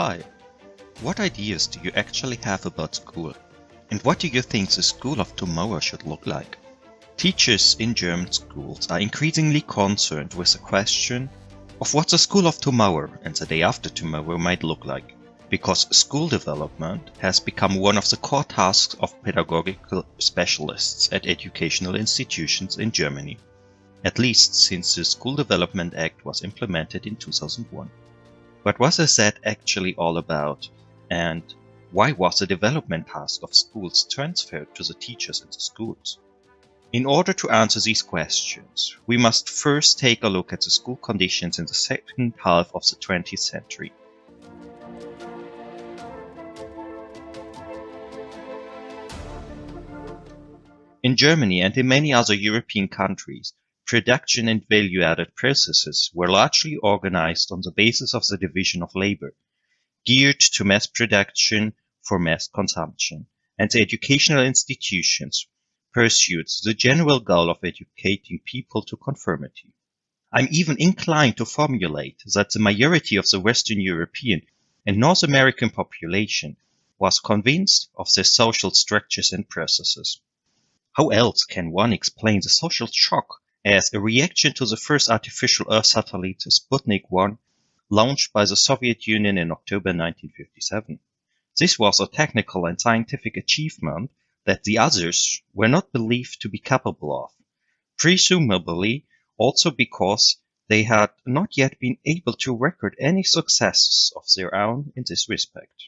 Hi, what ideas do you actually have about school? And what do you think the school of tomorrow should look like? Teachers in German schools are increasingly concerned with the question of what the school of tomorrow and the day after tomorrow might look like, because school development has become one of the core tasks of pedagogical specialists at educational institutions in Germany, at least since the School Development Act was implemented in 2001. But what is that actually all about, and why was the development task of schools transferred to the teachers in the schools? In order to answer these questions, we must first take a look at the school conditions in the second half of the 20th century. In Germany and in many other European countries, production and value-added processes were largely organized on the basis of the division of labor, geared to mass production for mass consumption, and the educational institutions pursued the general goal of educating people to conformity. I'm even inclined to formulate that the majority of the Western European and North American population was convinced of their social structures and processes. How else can one explain the social shock as a reaction to the first artificial Earth satellite Sputnik 1 launched by the Soviet Union in October 1957? This was a technical and scientific achievement that the others were not believed to be capable of, presumably also because they had not yet been able to record any successes of their own in this respect.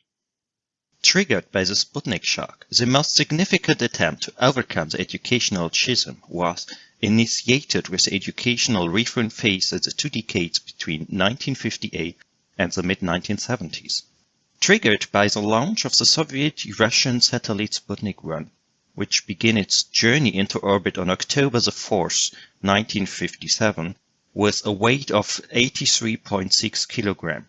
Triggered by the Sputnik shock, the most significant attempt to overcome the educational schism was initiated with the educational reform phase in the 2 decades between 1958 and the mid-1970s. Triggered by the launch of the Soviet-Russian satellite Sputnik 1, which began its journey into orbit on October 4, 1957, with a weight of 83.6 kilograms.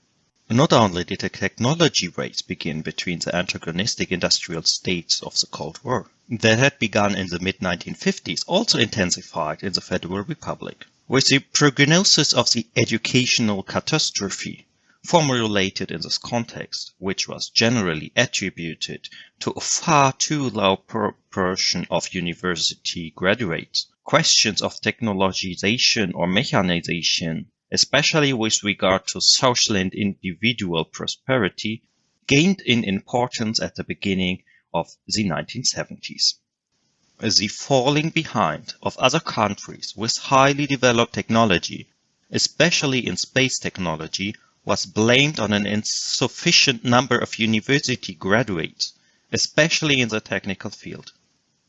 Not only did a technology race begin between the antagonistic industrial states of the Cold War that had begun in the mid-1950s also intensified in the Federal Republic, with the prognosis of the educational catastrophe formulated in this context, which was generally attributed to a far too low proportion of university graduates. Questions of technologization or mechanization, especially with regard to social and individual prosperity, gained in importance at the beginning of the 1970s. The falling behind of other countries with highly developed technology, especially in space technology, was blamed on an insufficient number of university graduates, especially in the technical field.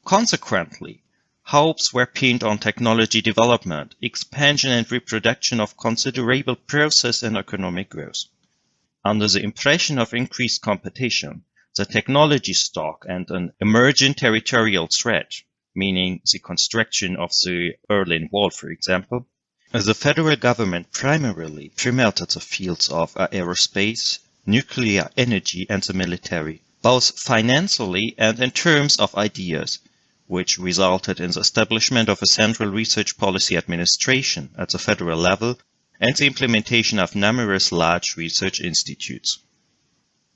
Consequently, hopes were pinned on technology development, expansion and reproduction of considerable process and economic growth. Under the impression of increased competition, the technology stock and an emergent territorial threat, meaning the construction of the Berlin Wall, for example, the federal government primarily promoted the fields of aerospace, nuclear energy and the military, both financially and in terms of ideas, which resulted in the establishment of a central research policy administration at the federal level and the implementation of numerous large research institutes.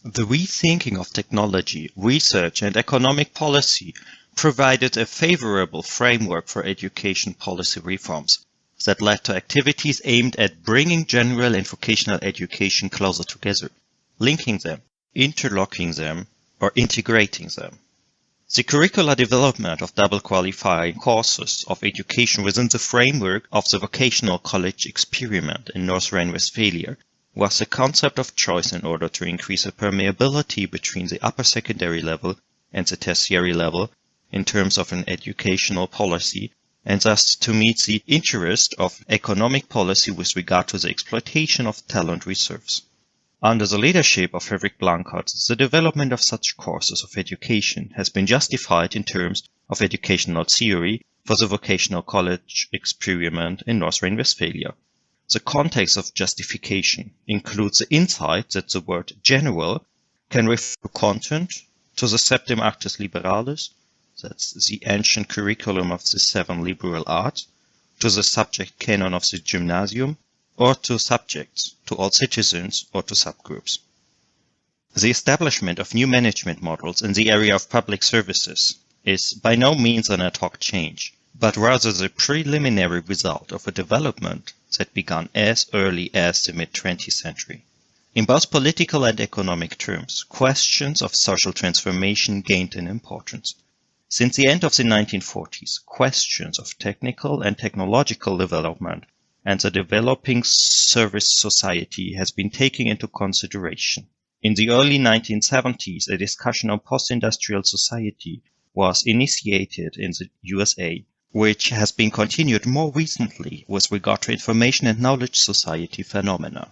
The rethinking of technology, research and economic policy provided a favorable framework for education policy reforms that led to activities aimed at bringing general and vocational education closer together, linking them, interlocking them, or integrating them. The curricular development of double qualifying courses of education within the framework of the vocational college experiment in North Rhine-Westphalia was the concept of choice in order to increase the permeability between the upper secondary level and the tertiary level in terms of an educational policy, and thus to meet the interest of economic policy with regard to the exploitation of talent reserves. Under the leadership of Frederick Blanchard, the development of such courses of education has been justified in terms of educational theory for the vocational college experiment in North Rhine-Westphalia. The context of justification includes the insight that the word general can refer to content, to the Septem Artes Liberalis, that's the ancient curriculum of the 7 liberal arts, to the subject canon of the gymnasium, or to subjects, to all citizens, or to subgroups. The establishment of new management models in the area of public services is by no means an ad hoc change, but rather the preliminary result of a development that began as early as the mid-20th century. In both political and economic terms, questions of social transformation gained in importance. Since the end of the 1940s, questions of technical and technological development and the developing service society has been taken into consideration. In the early 1970s, a discussion on post-industrial society was initiated in the USA, which has been continued more recently with regard to information and knowledge society phenomena.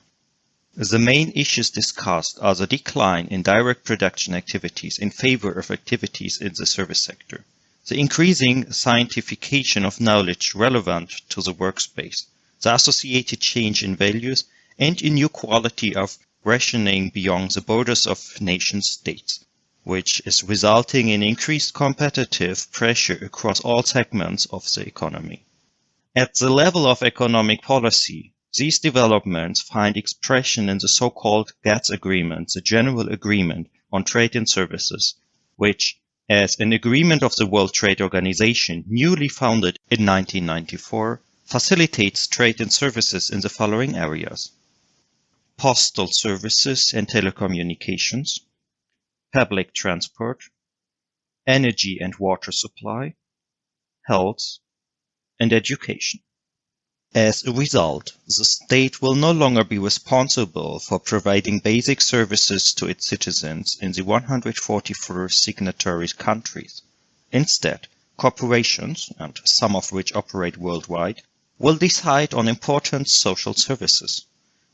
The main issues discussed are the decline in direct production activities in favor of activities in the service sector, the increasing scientification of knowledge relevant to the workspace, the associated change in values, and a new quality of rationing beyond the borders of nation-states, which is resulting in increased competitive pressure across all segments of the economy. At the level of economic policy, these developments find expression in the so-called GATS Agreement, the General Agreement on Trade and Services, which, as an agreement of the World Trade Organization newly founded in 1994, facilitates trade and services in the following areas: postal services and telecommunications, public transport, energy and water supply, health, and education. As a result, the state will no longer be responsible for providing basic services to its citizens in the 144 signatory countries. Instead, corporations, and some of which operate worldwide, will decide on important social services.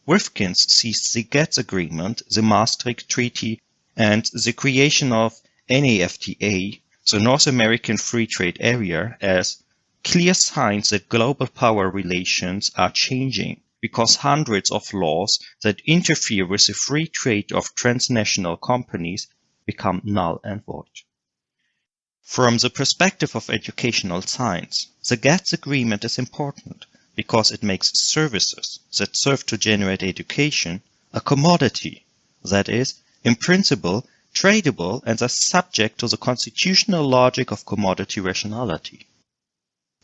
Rifkin sees the GATS Agreement, the Maastricht Treaty, and the creation of NAFTA, the North American Free Trade Area, as clear signs that global power relations are changing because hundreds of laws that interfere with the free trade of transnational companies become null and void. From the perspective of educational science, the GATS Agreement is important because it makes services that serve to generate education a commodity, that is, in principle, tradable and thus subject to the constitutional logic of commodity rationality.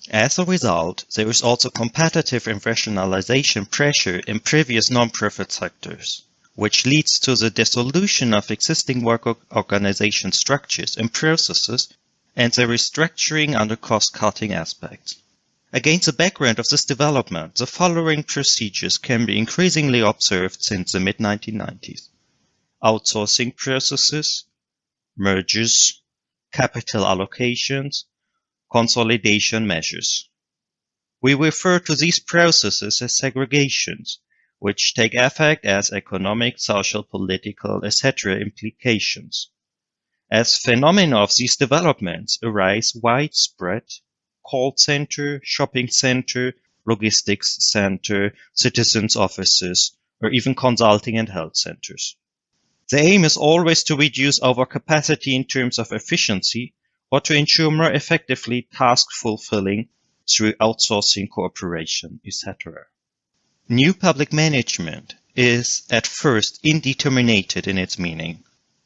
As a result, there is also competitive and rationalization pressure in previous non-profit sectors, which leads to the dissolution of existing work organization structures and processes and the restructuring under cost-cutting aspects. Against the background of this development, the following procedures can be increasingly observed since the mid-1990s. Outsourcing processes, mergers, capital allocations, consolidation measures. We refer to these processes as segregations, which take effect as economic, social, political, etc. implications. As phenomena of these developments arise widespread, call center, shopping center, logistics center, citizens' offices, or even consulting and health centers. The aim is always to reduce overcapacity in terms of efficiency or to ensure more effectively task fulfilling through outsourcing, cooperation, etc. New public management is at first indeterminate in its meaning.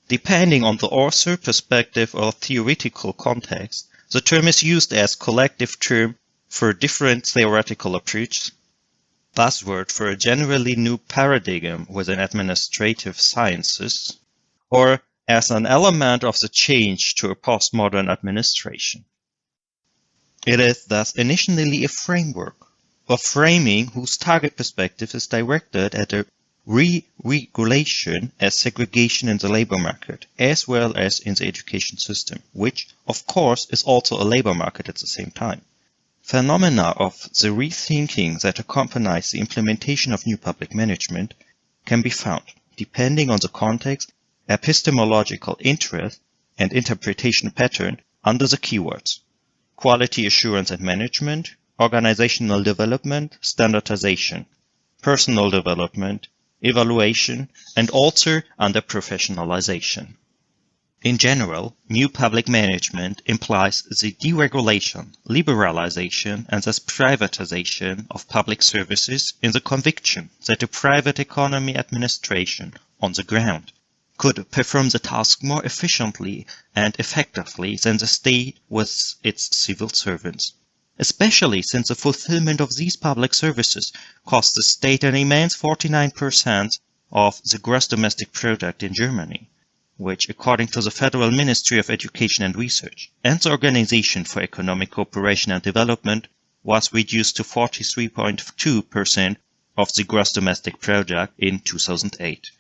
Depending on the author, perspective, or theoretical context, the term is used as collective term for different theoretical approaches, buzzword for a generally new paradigm within administrative sciences, or as an element of the change to a postmodern administration. It is thus initially a framework, or framing whose target perspective is directed at a re-regulation as segregation in the labor market, as well as in the education system, which, of course, is also a labor market at the same time. Phenomena of the rethinking that accompanies the implementation of new public management can be found, depending on the context, epistemological interest, and interpretation pattern under the keywords: quality assurance and management, organizational development, standardization, personal development, evaluation, and also under professionalization. In general, new public management implies the deregulation, liberalization, and thus privatization of public services in the conviction that the private economy administration on the ground could perform the task more efficiently and effectively than the state with its civil servants, especially since the fulfillment of these public services costs the state an immense 49% of the gross domestic product in Germany, which, according to the Federal Ministry of Education and Research and the Organization for Economic Cooperation and Development, was reduced to 43.2% of the gross domestic product in 2008.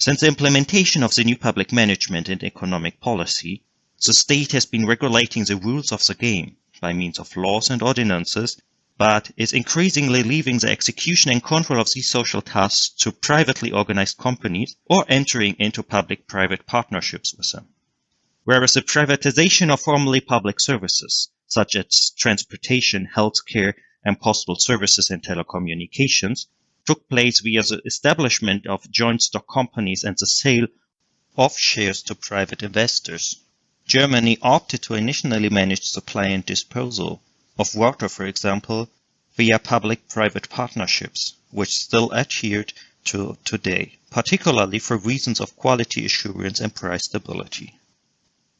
Since the implementation of the new public management and economic policy, the state has been regulating the rules of the game by means of laws and ordinances, but is increasingly leaving the execution and control of these social tasks to privately organized companies or entering into public-private partnerships with them. Whereas the privatization of formerly public services, such as transportation, healthcare, and postal services and telecommunications, took place via the establishment of joint stock companies and the sale of shares to private investors. Germany opted to initially manage supply and disposal of water, for example, via public-private partnerships, which still adhered to today, particularly for reasons of quality assurance and price stability.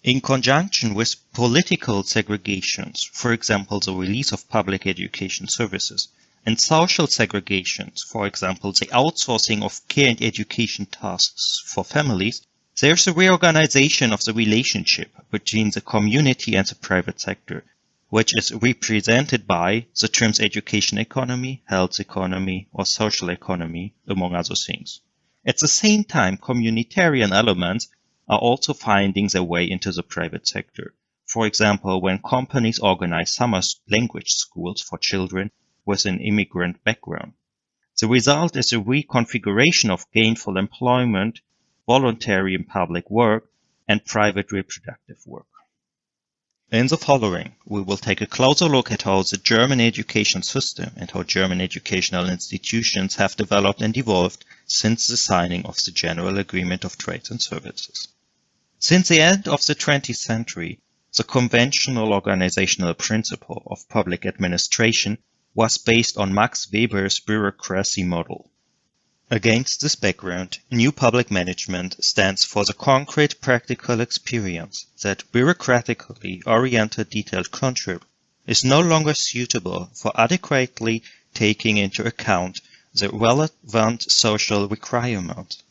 In conjunction with political segregations, for example, the release of public education services, and social segregations, for example, the outsourcing of care and education tasks for families, there's a reorganization of the relationship between the community and the private sector, which is represented by the terms education economy, health economy, or social economy, among other things. At the same time, communitarian elements are also finding their way into the private sector. For example, when companies organize summer language schools for children with an immigrant background. The result is a reconfiguration of gainful employment, voluntary and public work, and private reproductive work. In the following, we will take a closer look at how the German education system and how German educational institutions have developed and evolved since the signing of the General Agreement of Trades and Services. Since the end of the 20th century, the conventional organizational principle of public administration was based on Max Weber's bureaucracy model. Against this background, new public management stands for the concrete practical experience that bureaucratically oriented detailed control is no longer suitable for adequately taking into account the relevant social requirements.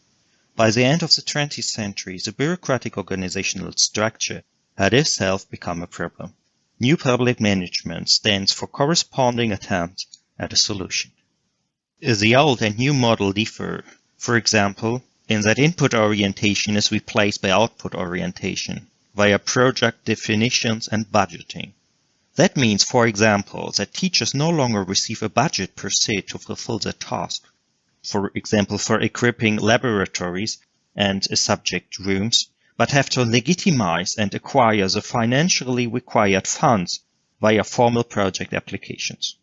By the end of the 20th century, the bureaucratic organizational structure had itself become a problem. New public management stands for corresponding attempts at a solution. The old and new model differ, for example, in that input orientation is replaced by output orientation via project definitions and budgeting. That means, for example, that teachers no longer receive a budget per se to fulfill their task. For example, for equipping laboratories and subject rooms, but have to legitimize and acquire the financially required funds via formal project applications.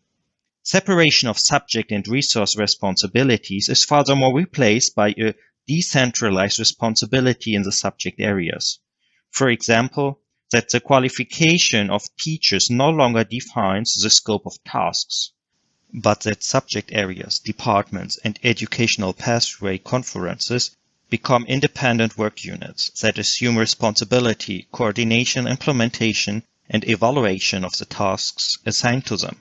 Separation of subject and resource responsibilities is furthermore replaced by a decentralized responsibility in the subject areas. For example, that the qualification of teachers no longer defines the scope of tasks, but that subject areas, departments, and educational pathway conferences become independent work units that assume responsibility, coordination, implementation, and evaluation of the tasks assigned to them.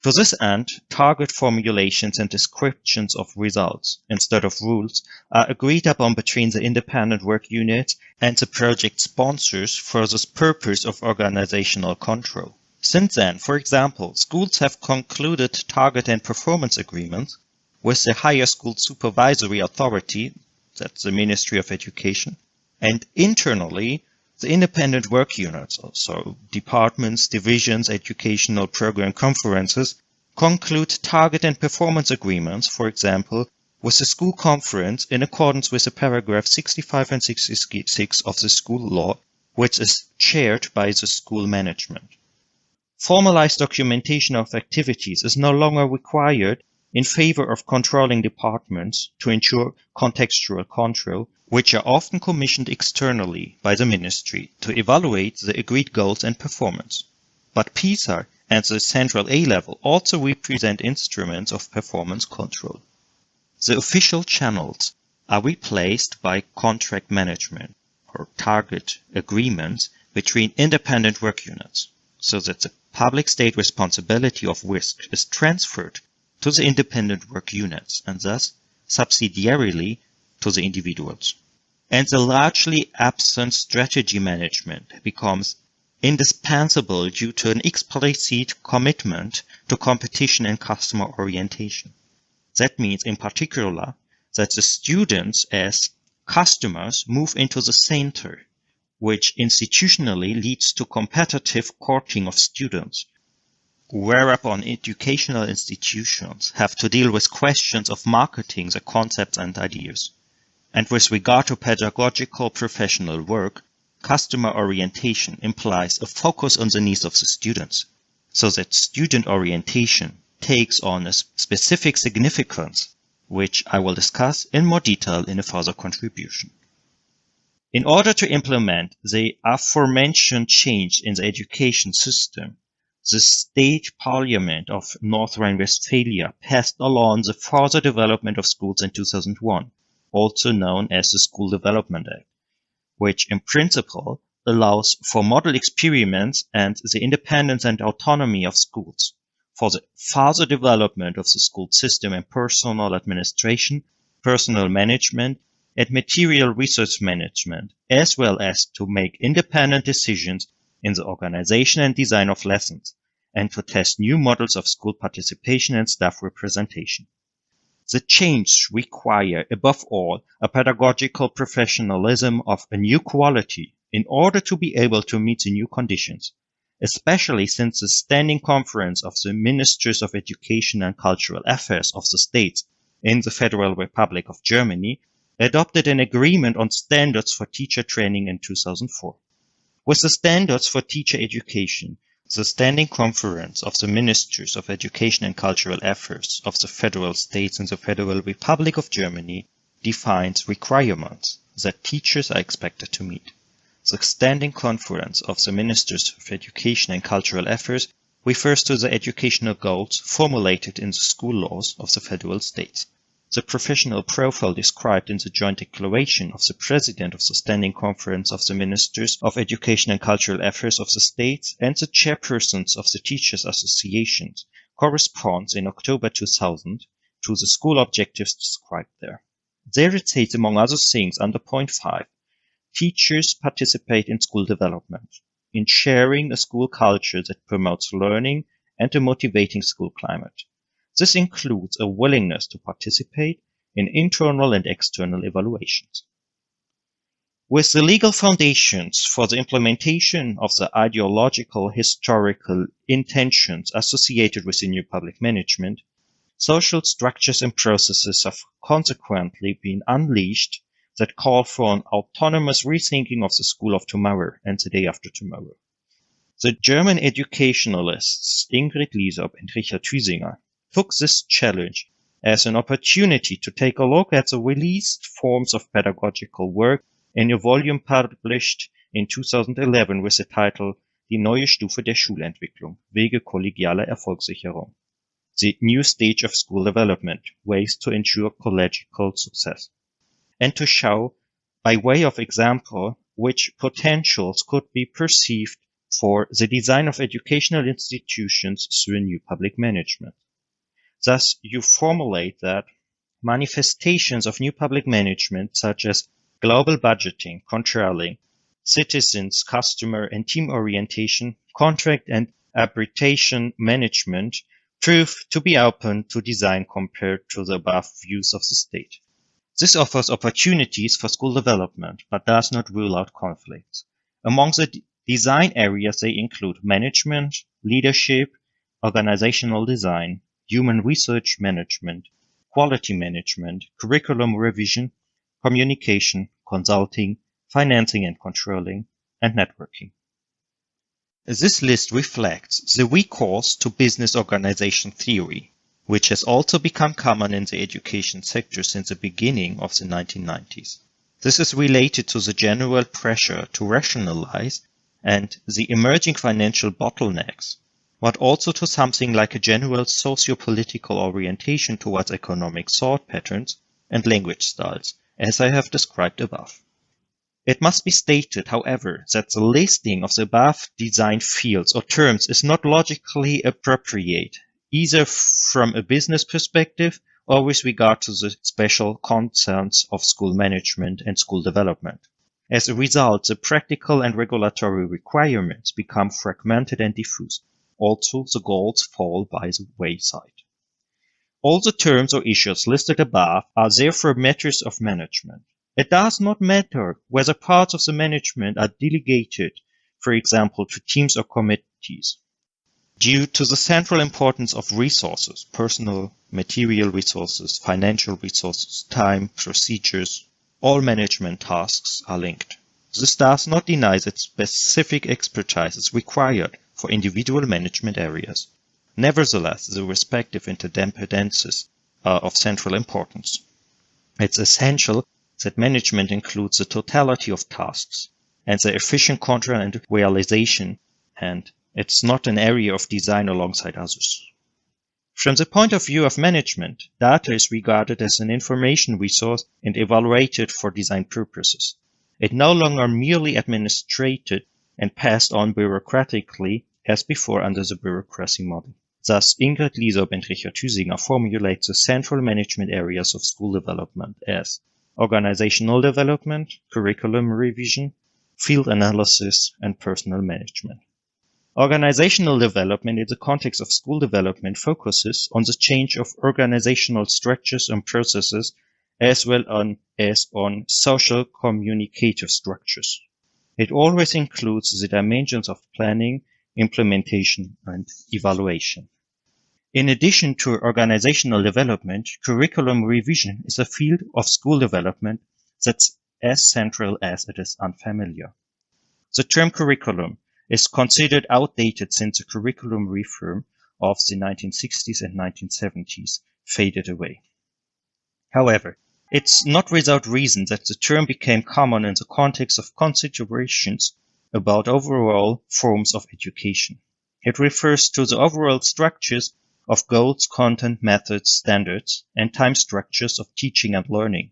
To this end, target formulations and descriptions of results, instead of rules, are agreed upon between the independent work units and the project sponsors for the purpose of organizational control. Since then, for example, schools have concluded target and performance agreements with the higher school supervisory authority, that's the Ministry of Education, and internally, the independent work units, also departments, divisions, educational program conferences, conclude target and performance agreements, for example, with the school conference in accordance with the paragraph 65 and 66 of the school law, which is chaired by the school management. Formalized documentation of activities is no longer required in favor of controlling departments to ensure contextual control, which are often commissioned externally by the ministry to evaluate the agreed goals and performance. But PISA and the central A-level also represent instruments of performance control. The official channels are replaced by contract management or target agreements between independent work units, so that the public state responsibility of risk is transferred to the independent work units and thus subsidiarily to the individuals. And the largely absent strategy management becomes indispensable due to an explicit commitment to competition and customer orientation. That means, in particular, that the students as customers move into the center, which institutionally leads to competitive courting of students, whereupon educational institutions have to deal with questions of marketing the concepts and ideas. And with regard to pedagogical professional work, customer orientation implies a focus on the needs of the students, so that student orientation takes on a specific significance, which I will discuss in more detail in a further contribution. In order to implement the aforementioned change in the education system, the State Parliament of North Rhine-Westphalia passed along the further development of schools in 2001, also known as the School Development Act, which in principle allows for model experiments and the independence and autonomy of schools, for the further development of the school system and personal administration, personal management, and material resource management, as well as to make independent decisions in the organization and design of lessons, and to test new models of school participation and staff representation. The change require, above all, a pedagogical professionalism of a new quality in order to be able to meet the new conditions, especially since the Standing Conference of the Ministers of Education and Cultural Affairs of the states in the Federal Republic of Germany adopted an agreement on standards for teacher training in 2004. With the standards for teacher education, the Standing Conference of the Ministers of Education and Cultural Affairs of the federal states in the Federal Republic of Germany defines requirements that teachers are expected to meet. The Standing Conference of the Ministers of Education and Cultural Affairs refers to the educational goals formulated in the school laws of the federal states. The professional profile described in the joint declaration of the President of the Standing Conference of the Ministers of Education and Cultural Affairs of the states and the chairpersons of the Teachers' Associations corresponds in October 2000 to the school objectives described there. There it states, among other things, under point 5, teachers participate in school development, in sharing a school culture that promotes learning and a motivating school climate. This includes a willingness to participate in internal and external evaluations. With the legal foundations for the implementation of the ideological historical intentions associated with the new public management, social structures and processes have consequently been unleashed that call for an autonomous rethinking of the school of tomorrow and the day after tomorrow. The German educationalists Ingrid Liesop and Richard Thüsinger took this challenge as an opportunity to take a look at the released forms of pedagogical work in a volume published in 2011 with the title Die neue Stufe der Schulentwicklung, Wege kollegialer Erfolgssicherung, the new stage of school development, ways to ensure collegial success, and to show, by way of example, which potentials could be perceived for the design of educational institutions through a new public management. Thus, you formulate that manifestations of new public management, such as global budgeting, controlling, citizens, customer, and team orientation, contract and arbitration management, prove to be open to design compared to the above views of the state. This offers opportunities for school development, but does not rule out conflicts. Among the design areas, they include management, leadership, organizational design, human research management, quality management, curriculum revision, communication, consulting, financing and controlling, and networking. This list reflects the recourse to business organization theory, which has also become common in the education sector since the beginning of the 1990s. This is related to the general pressure to rationalize and the emerging financial bottlenecks, but also to something like a general socio-political orientation towards economic thought patterns and language styles, as I have described above. It must be stated, however, that the listing of the above design fields or terms is not logically appropriate, either from a business perspective or with regard to the special concerns of school management and school development. As a result, the practical and regulatory requirements become fragmented and diffuse. Also, the goals fall by the wayside. All the terms or issues listed above are therefore matters of management. It does not matter whether parts of the management are delegated, for example, to teams or committees. Due to the central importance of resources, personal, material resources, financial resources, time, procedures, all management tasks are linked. This does not deny that specific expertise is required for individual management areas. Nevertheless, the respective interdependencies are of central importance. It's essential that management includes the totality of tasks and their efficient control and realization, and it's not an area of design alongside others. From the point of view of management, data is regarded as an information resource and evaluated for design purposes. It no longer merely administrated and passed on bureaucratically as before under the bureaucracy model. Thus, Ingrid Liesop and Richard Hüsinger formulate the central management areas of school development as organizational development, curriculum revision, field analysis, and personnel management. Organizational development in the context of school development focuses on the change of organizational structures and processes as well as on social communicative structures. It always includes the dimensions of planning, implementation, and evaluation. In addition to organizational development, curriculum revision is a field of school development that's as central as it is unfamiliar. The term curriculum is considered outdated since the curriculum reform of the 1960s and 1970s faded away. However, it's not without reason that the term became common in the context of considerations about overall forms of education. It refers to the overall structures of goals, content, methods, standards, and time structures of teaching and learning,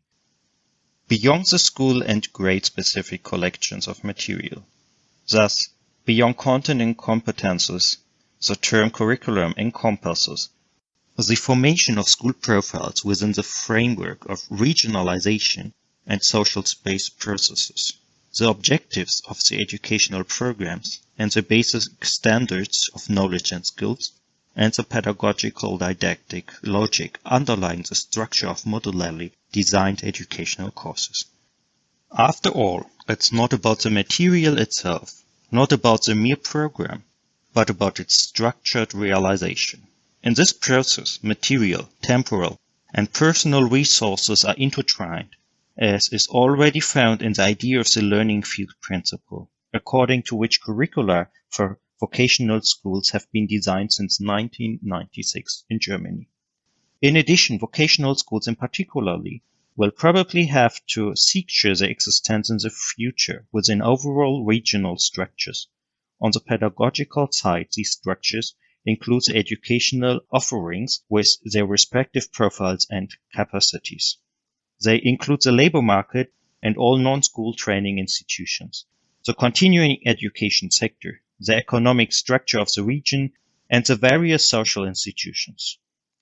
beyond the school and grade-specific collections of material. Thus, beyond content and competences, the term curriculum encompasses the formation of school profiles within the framework of regionalization and social space processes, the objectives of the educational programs and the basic standards of knowledge and skills, and the pedagogical didactic logic underlying the structure of modularly designed educational courses. After all, it's not about the material itself, not about the mere program, but about its structured realization. In this process, material, temporal, and personal resources are intertwined, as is already found in the idea of the learning field principle, according to which curricula for vocational schools have been designed since 1996 in Germany. In addition, vocational schools in particularly will probably have to secure their existence in the future within overall regional structures. On the pedagogical side, these structures include the educational offerings with their respective profiles and capacities. They include the labor market and all non-school training institutions, the continuing education sector, the economic structure of the region, and the various social institutions.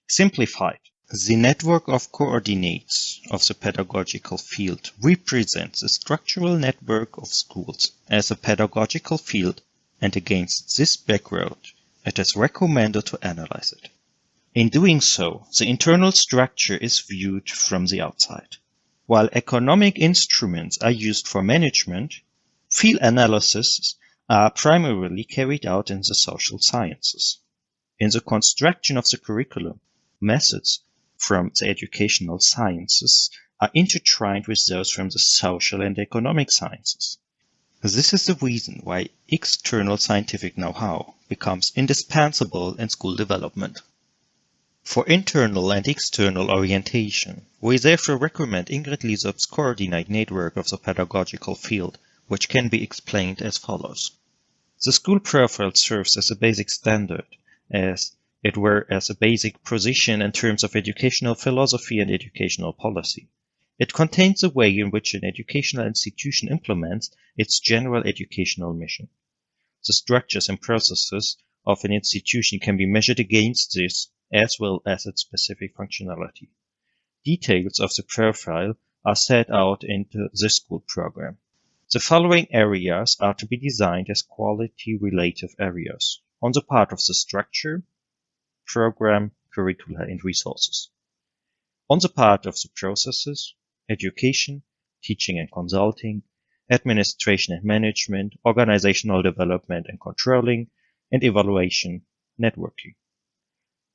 Simplified, the network of coordinates of the pedagogical field represents the structural network of schools as a pedagogical field, and against this background, it is recommended to analyze it. In doing so, the internal structure is viewed from the outside. While economic instruments are used for management, field analyses are primarily carried out in the social sciences. In the construction of the curriculum, methods from the educational sciences are intertwined with those from the social and economic sciences. This is the reason why external scientific know-how becomes indispensable in school development. For internal and external orientation, we therefore recommend Ingrid Liesop's coordinate network of the pedagogical field, which can be explained as follows. The school profile serves as a basic standard, as it were as a basic position in terms of educational philosophy and educational policy. It contains the way in which an educational institution implements its general educational mission. The structures and processes of an institution can be measured against this, as well as its specific functionality. Details of the profile are set out in the school program. The following areas are to be designed as quality-relative areas on the part of the structure, program, curricula, and resources. On the part of the processes, education, teaching and consulting, administration and management, organizational development and controlling, and evaluation, networking.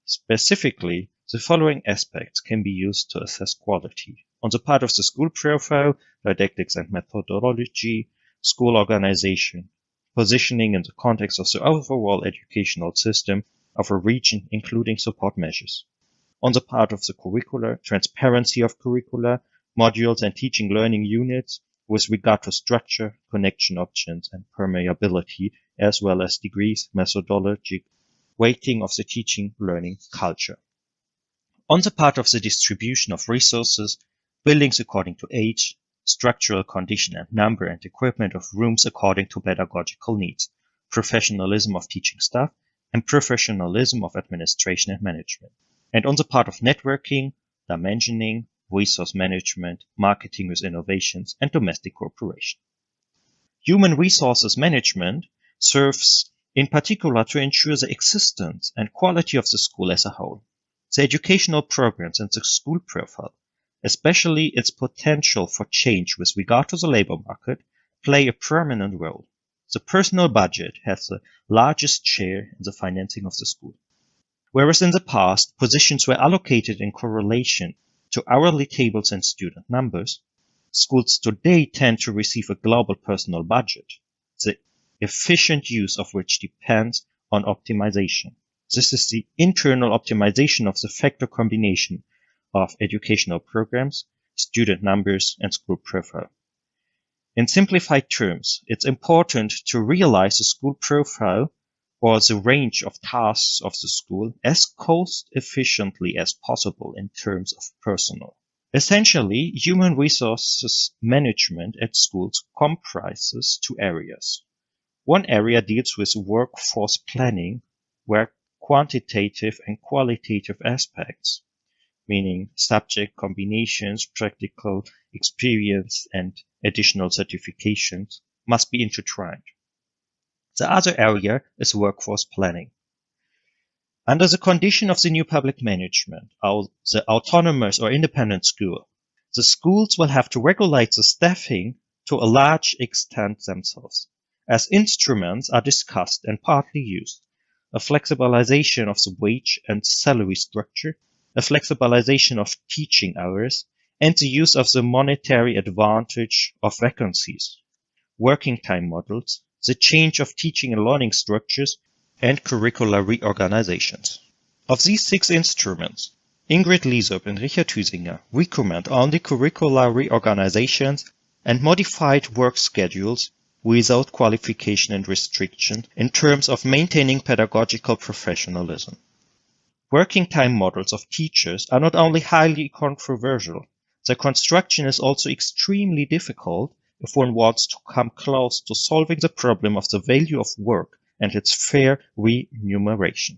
Specifically, the following aspects can be used to assess quality. On the part of the school profile, didactics and methodology, school organization, positioning in the context of the overall educational system of a region, including support measures. On the part of the curricula, transparency of curricula, modules and teaching learning units with regard to structure, connection options, and permeability, as well as degrees, methodology, weighting of the teaching learning culture. On the part of the distribution of resources, buildings according to age, structural condition and number and equipment of rooms according to pedagogical needs, professionalism of teaching staff, and professionalism of administration and management. And on the part of networking, dimensioning, resource management, marketing with innovations, and domestic cooperation. Human resources management serves in particular to ensure the existence and quality of the school as a whole. The educational programs and the school profile, especially its potential for change with regard to the labor market, play a prominent role. The personal budget has the largest share in the financing of the school. Whereas in the past, positions were allocated in correlation to hourly tables and student numbers, schools today tend to receive a global personal budget, the efficient use of which depends on optimization. This is the internal optimization of the factor combination of educational programs, student numbers, and school profile. In simplified terms, it's important to realize the school profile or the range of tasks of the school as cost efficiently as possible in terms of personnel. Essentially, human resources management at schools comprises two areas. One area deals with workforce planning, where quantitative and qualitative aspects, meaning subject combinations, practical experience, and additional certifications, must be intertwined. The other area is workforce planning. Under the condition of the new public management, the autonomous or independent school, the schools will have to regulate the staffing to a large extent themselves, as instruments are discussed and partly used. A flexibilization of the wage and salary structure, a flexibilization of teaching hours, and the use of the monetary advantage of vacancies, working time models, the change of teaching and learning structures, and curricular reorganizations. Of these 6 instruments, Ingrid Liesop and Richard Hüsinger recommend only curricular reorganizations and modified work schedules without qualification and restriction in terms of maintaining pedagogical professionalism. Working time models of teachers are not only highly controversial, their construction is also extremely difficult if one wants to come close to solving the problem of the value of work and its fair remuneration.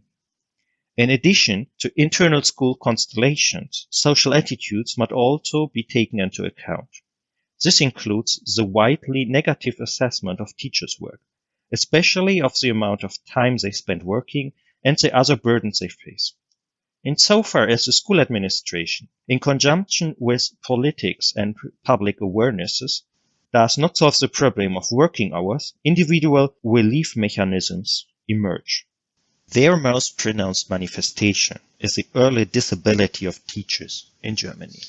In addition to internal school constellations, social attitudes must also be taken into account. This includes the widely negative assessment of teachers' work, especially of the amount of time they spend working and the other burdens they face. Insofar as the school administration, in conjunction with politics and public awarenesses, does not solve the problem of working hours, individual relief mechanisms emerge. Their most pronounced manifestation is the early disability of teachers in Germany.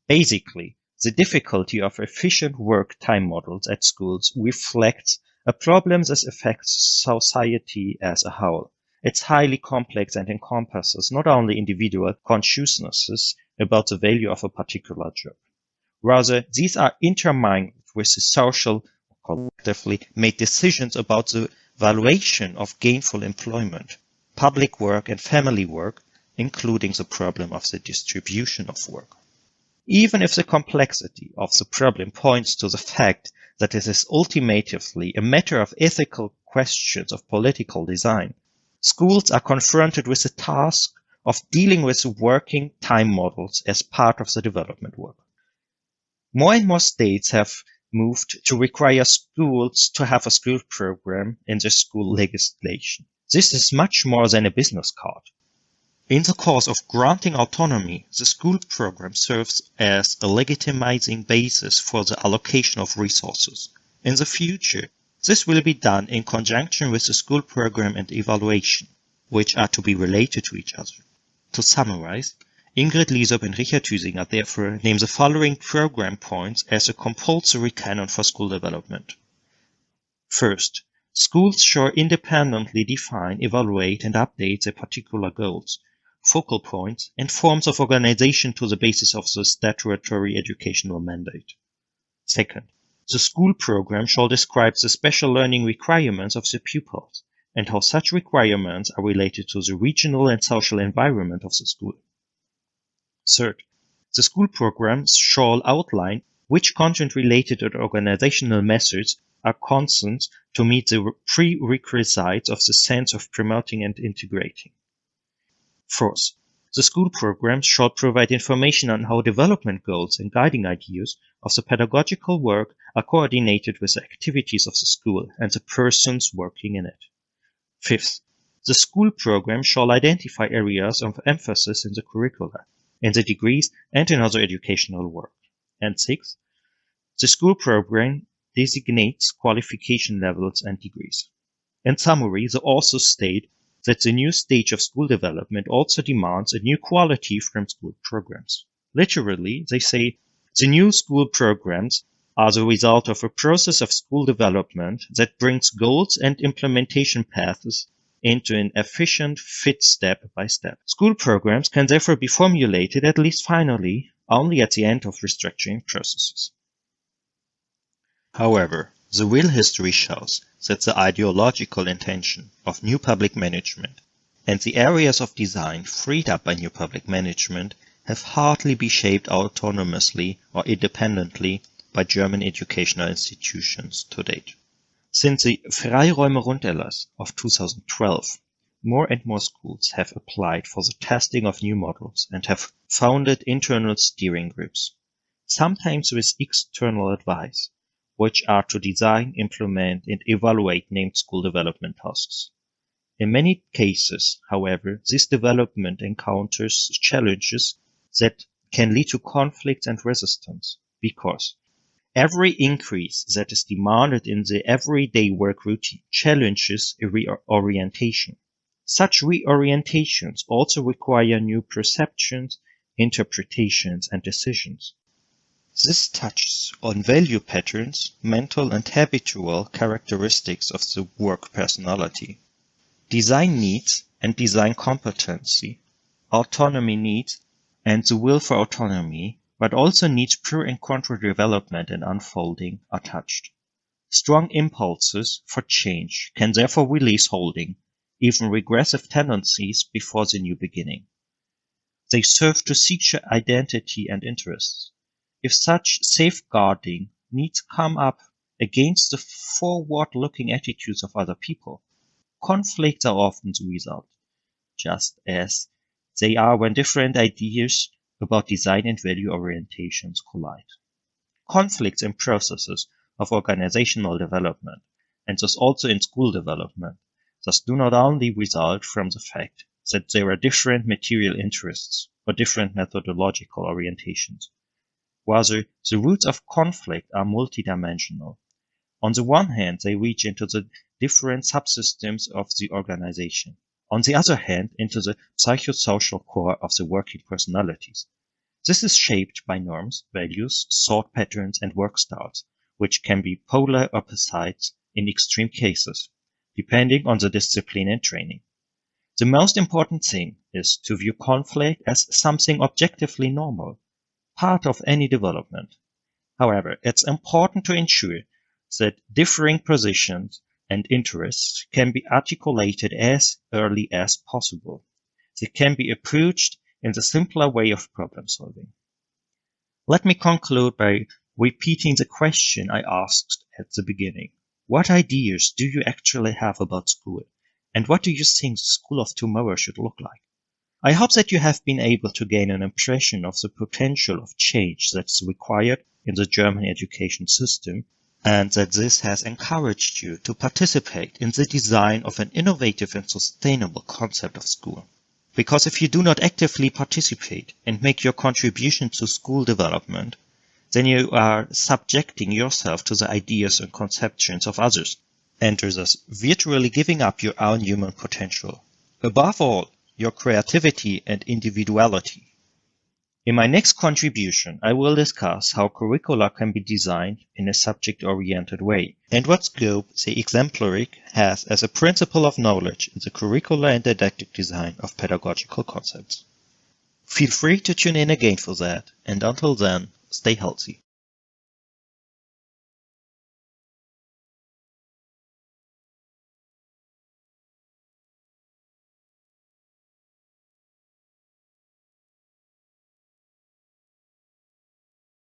Basically, the difficulty of efficient work time models at schools reflects a problem that affects society as a whole. It's highly complex and encompasses not only individual consciousnesses about the value of a particular job. Rather, these are intermingled with the social, collectively made decisions about the valuation of gainful employment, public work and family work, including the problem of the distribution of work. even if the complexity of the problem points to the fact that it is ultimately a matter of ethical questions of political design. Schools are confronted with the task of dealing with working time models as part of the development work. More and more states have moved to require schools to have a school program in their school legislation. This is much more than a business card. In the course of granting autonomy, the school program serves as a legitimizing basis for the allocation of resources. In the future, this will be done in conjunction with the school program and evaluation, which are to be related to each other. To summarize, Ingrid Liesop and Richard Thüsinger therefore name the following program points as a compulsory canon for school development. First, schools shall independently define, evaluate, and update their particular goals, focal points, and forms of organization to the basis of the statutory educational mandate. Second, the school program shall describe the special learning requirements of the pupils and how such requirements are related to the regional and social environment of the school. Third, the school programs shall outline which content-related and organizational methods are constant to meet the prerequisites of the sense of promoting and integrating. Fourth, the school programs shall provide information on how development goals and guiding ideas of the pedagogical work are coordinated with the activities of the school and the persons working in it. Fifth, the school program shall identify areas of emphasis in the curricula, in the degrees, and in other educational work. And sixth, the school program designates qualification levels and degrees. In summary, the authors state that the new stage of school development also demands a new quality from school programs. Literally, they say, the new school programs are the result of a process of school development that brings goals and implementation paths into an efficient fit step by step. School programs can therefore be formulated, at least finally, only at the end of restructuring processes. However, the real history shows that the ideological intention of new public management and the areas of design freed up by new public management have hardly been shaped autonomously or independently by German educational institutions to date. Since the Freiräume-Runderlass of 2012, more and more schools have applied for the testing of new models and have founded internal steering groups, sometimes with external advice, which are to design, implement, and evaluate named school development tasks. In many cases, however, this development encounters challenges that can lead to conflict and resistance, because every increase that is demanded in the everyday work routine challenges a reorientation. Such reorientations also require new perceptions, interpretations, and decisions. This touches on value patterns, mental and habitual characteristics of the work personality, design needs and design competency, autonomy needs and the will for autonomy, but also needs pro and contra development and unfolding are touched. Strong impulses for change can therefore release holding, even regressive tendencies before the new beginning. They serve to seek identity and interests. If such safeguarding needs come up against the forward-looking attitudes of other people, conflicts are often the result, just as they are when different ideas about design and value orientations collide. Conflicts in processes of organizational development, and thus also in school development, thus do not only result from the fact that there are different material interests or different methodological orientations. Rather, the roots of conflict are multidimensional. On the one hand, they reach into the different subsystems of the organization. On the other hand, into the psychosocial core of the working personalities. This is shaped by norms, values, thought patterns, and work styles, which can be polar opposites in extreme cases, depending on the discipline and training. The most important thing is to view conflict as something objectively normal, part of any development. However, it's important to ensure that differing positions and interests can be articulated as early as possible. They can be approached in the simpler way of problem solving. Let me conclude by repeating the question I asked at the beginning. What ideas do you actually have about school? And what do you think the school of tomorrow should look like? I hope that you have been able to gain an impression of the potential of change that's required in the German education system, and that this has encouraged you to participate in the design of an innovative and sustainable concept of school. Because if you do not actively participate and make your contribution to school development, then you are subjecting yourself to the ideas and conceptions of others, and thus virtually giving up your own human potential. Above all, your creativity and individuality. In my next contribution, I will discuss how curricula can be designed in a subject-oriented way, and what scope the exemplary has as a principle of knowledge in the curricular and didactic design of pedagogical concepts. Feel free to tune in again for that, and until then, stay healthy.